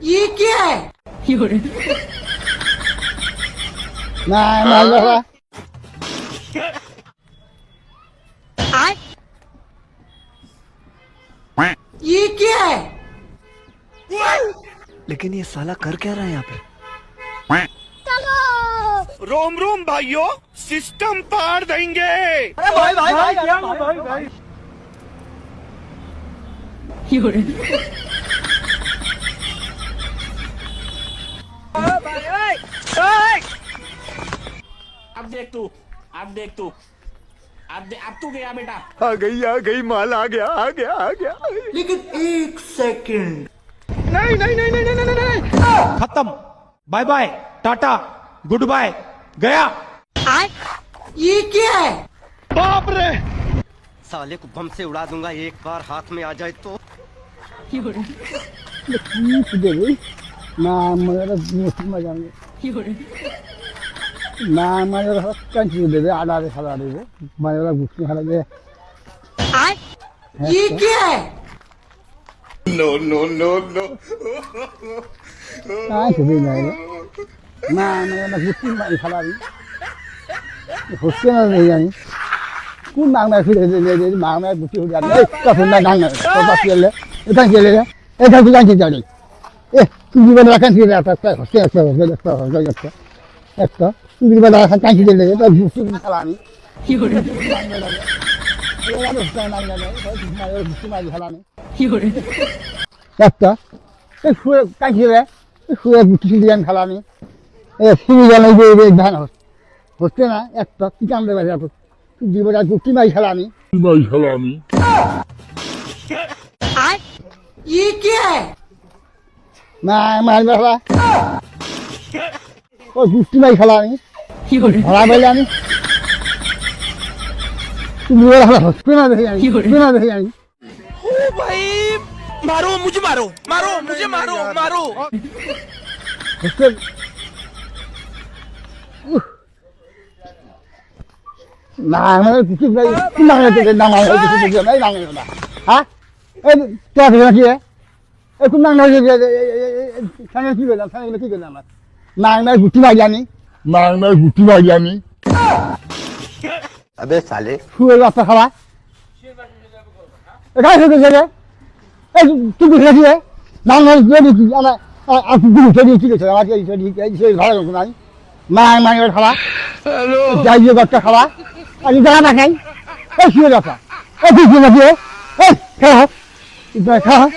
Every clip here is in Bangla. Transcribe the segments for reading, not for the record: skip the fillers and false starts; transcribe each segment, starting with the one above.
ये क्या है? না মারবে শালা ये क्या है? लेकिन ये साला कर क्या रहा है यहाँ पे? रोम रोम भाइयों, सिस्टम पार देंगे। अब देख तू, अब देख तू, अब तू गया बेटा। आ गई माल आ गया। लेकिन एक सेकंड, खत्म, bye bye, tata, goodbye, गया। ये क्या है? साले को बम से उड़ा दूंगा एक बार हाथ में आ जाए तो। কি দেবে না আমাদের মুসলিম মাজানে না আমাদের কাঞ্চি দেবে আড়ারে খালা দেবে মায়েরা গুষ্টি খালা দেবে ये क्या है? No no no no. কাজ হবে না না আমাদের গুষ্টি মাই খালা দিই হচ্ছে না রে জানি কোন নাংনা ফিরে দে মাংনা গুষ্টি হয়ে যাবে কখন না নাংনা তো বাকিলে এটা গেলে এটা কি জানি জানি তুই জীবনে রাখান কি একটা হচ্ছে একটা তুই জীবনে রাখান কাঁচি দিলে এটা গুষ্টি খালা আমি একটা শুয়ে কাঁচি দেবে শুয়ে গুষ্টি দিয়ান খালা আমি শুরু জানাই ধান হচ্ছে না একটা কি কাম দেবে তুই জীবনে গুষ্টি মাই খেলা আমি ये क्या है? না মারবে খেলা ও গুষ্টি মাই খেলা আমি ধরা পাইলে আমি তুমি হচ্ছে না দেখি আমি ओ भाई, मारो मुझे, मारो मुझे, मारो। হচ্ছে না আমার কিছু নাই না না হ্যাঁ এই তোর কি এই কোন না সামনে কি বললাম সামনে কি বললাম না না গুটি মাই জানি अबे साले শুয়ে রাস্তা খাওয়া এখানে থেকে গেলে এই তুই বুঝে কি না না যদি কি আমার আর গুরু চলি কি আছে আমার এই ভালো নাই মা খাওয়া হ্যালো যাই যে বাচ্চা খাওয়া আর জায়গা না খাই এই শুয়ে রাখা এই কিছু না দিয়ে এই খাওয়া খাওয়া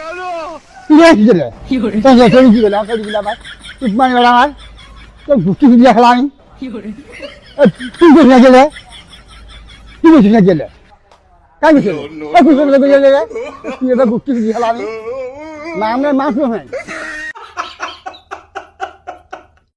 কি দিলে তো চলি কি বলে আমাকে দিলা ভাই তুই মানে বলা আমার তো গুটি দিয়ে খেলা আমি তুই বুঝে গেলে তুই বুঝে গেলে কাই বুঝে এই কিছু গেলে তুই এটা গুটি দিয়ে খেলা আমি না আমরা মাছ নয়